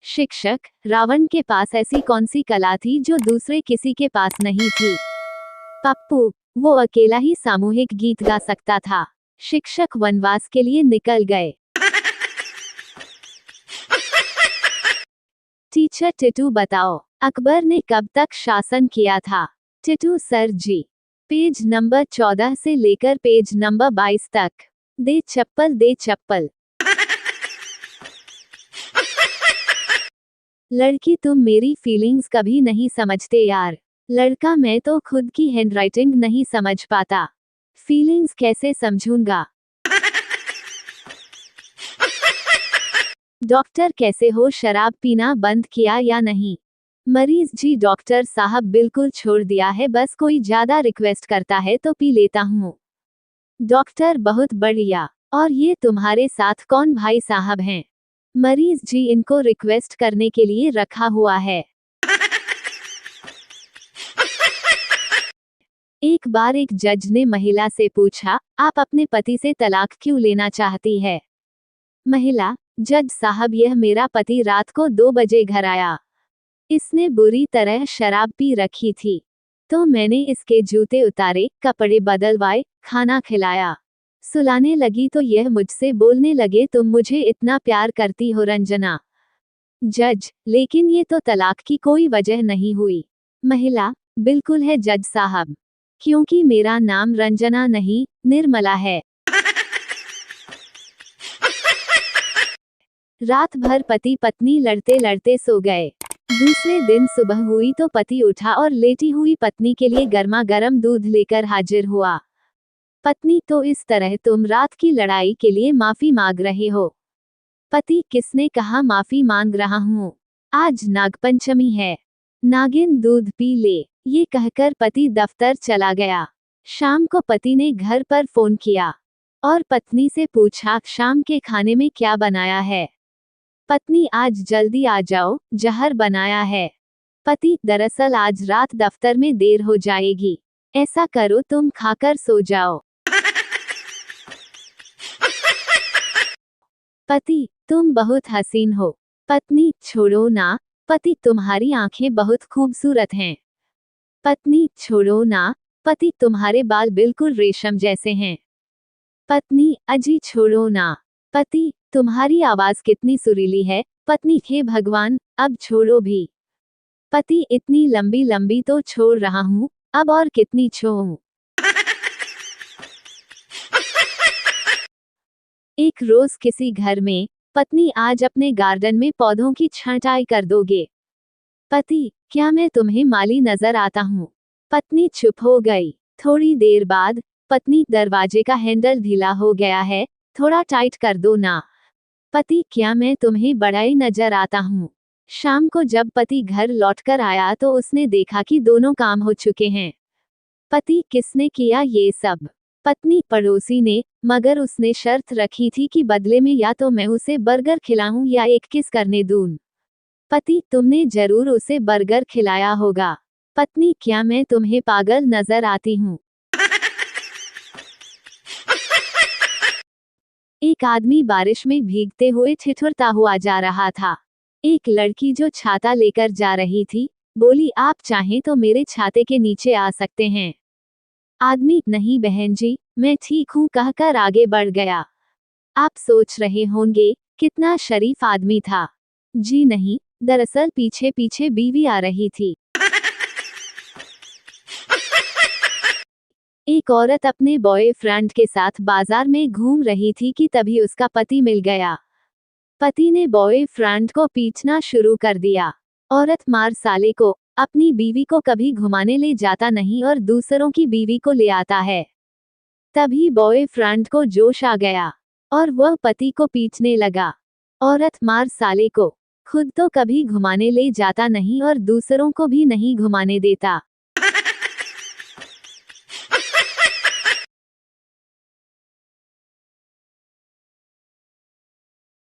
शिक्षक, रावण के पास ऐसी कौन सी कला थी जो दूसरे किसी के पास नहीं थी? पप्पू, वो अकेला ही सामूहिक गीत गा सकता था। शिक्षक वनवास के लिए निकल गए। टीचर टिटू बताओ, अकबर ने कब तक शासन किया था? टिटू सर जी, पेज नंबर 14 से लेकर पेज नंबर 22 तक। दे चप्पल दे चप्पल। लड़की तुम मेरी फीलिंग्स कभी नहीं समझते यार। लड़का मैं तो खुद की हैंडराइटिंग नहीं समझ पाता, फीलिंग्स कैसे समझूंगा। डॉक्टर कैसे हो, शराब पीना बंद किया या नहीं? मरीज जी डॉक्टर साहब बिल्कुल छोड़ दिया है, बस कोई ज्यादा रिक्वेस्ट करता है तो पी लेता हूँ। डॉक्टर बहुत बढ़िया। और ये तुम्हारे साथ कौन भाई साहब हैं? मरीज जी इनको रिक्वेस्ट करने के लिए रखा हुआ है। एक बार एक जज ने महिला से पूछा, आप अपने पति से तलाक क्यों लेना चाहती है? महिला, जज साहब यह मेरा पति रात को 2 बजे घर आया। इसने बुरी तरह शराब पी रखी थी, तो मैंने इसके जूते उतारे, कपड़े बदलवाए, खाना खिलाया, सुलाने लगी तो यह मुझसे बोलने लगे तुम मुझे इतना प्यार करती हो रंजना। जज, लेकिन ये तो तलाक की कोई वजह नहीं हुई। महिला, बिल्कुल है जज साहब, क्योंकि मेरा नाम रंजना नहीं, निर्मला है। रात भर पति पत्नी लड़ते लड़ते सो गए। दूसरे दिन सुबह हुई तो पति उठा और लेटी हुई पत्नी के लिए गर्मा गर्म दूध लेकर हाजिर हुआ। पत्नी, तो इस तरह तुम रात की लड़ाई के लिए माफी मांग रहे हो? पति, किसने कहा माफी मांग रहा हूँ? आज नागपंचमी है, नागिन दूध पी ले। ये कहकर पति दफ्तर चला गया। शाम को पति ने घर पर फोन किया और पत्नी से पूछा, शाम के खाने में क्या बनाया है? पत्नी, आज जल्दी आ जाओ, जहर बनाया है। पति, दरअसल आज रात दफ्तर में देर हो जाएगी, ऐसा करो तुम खाकर सो जाओ। पति, तुम बहुत हसीन हो। पत्नी, छोड़ो ना। पति, तुम्हारी आंखें बहुत खूबसूरत हैं। पत्नी, छोड़ो ना। पति, तुम्हारे बाल बिल्कुल रेशम जैसे हैं। पत्नी, अजी छोड़ो ना। पति, तुम्हारी आवाज कितनी सुरीली है। पत्नी, हे भगवान, अब छोड़ो भी। पति, इतनी लंबी लंबी तो छोड़ रहा हूँ, अब और कितनी छोड़ूं? एक रोज किसी घर में, पत्नी, आज अपने गार्डन में पौधों की छंटाई कर दोगे? पति, क्या मैं तुम्हें माली नजर आता हूँ? पत्नी चुप हो गई। थोड़ी देर बाद, पत्नी, दरवाजे का हैंडल ढीला हो गया है, थोड़ा टाइट कर दो ना। पति, क्या मैं तुम्हें बड़ा ही नजर आता हूँ? शाम को जब पति घर लौटकर आया तो उसने देखा कि दोनों काम हो चुके हैं। पति, किसने किया ये सब? पत्नी, पड़ोसी ने, मगर उसने शर्त रखी थी कि बदले में या तो मैं उसे बर्गर खिलाऊं या एक किस करने दूं। पति, तुमने जरूर उसे बर्गर खिलाया होगा। पत्नी, क्या मैं तुम्हें पागल नजर आती हूँ? एक आदमी बारिश में भीगते हुए ठिठुरता हुआ जा रहा था। एक लड़की जो छाता लेकर जा रही थी, बोली, आप चाहें तो मेरे छाते के नीचे आ सकते हैं। आदमी, नहीं बहन जी, मैं ठीक हूँ कहकर आगे बढ़ गया। आप सोच रहे होंगे, कितना शरीफ आदमी था। जी नहीं, दरअसल पीछे पीछे बीवी आ रही थी। एक औरत अपने बॉयफ्रेंड के साथ बाजार में घूम रही थी कि तभी उसका पति मिल गया। पति ने बॉयफ्रेंड को पीटना शुरू कर दिया। औरत, मार साले को, अपनी बीवी को कभी घुमाने ले जाता नहीं और दूसरों की बीवी को ले आता है। तभी बॉयफ्रेंड को जोश आ गया और वह पति को पीटने लगा। औरत, मार साले को, खुद तो कभी घुमाने ले जाता नहीं और दूसरों को भी नहीं घुमाने देता।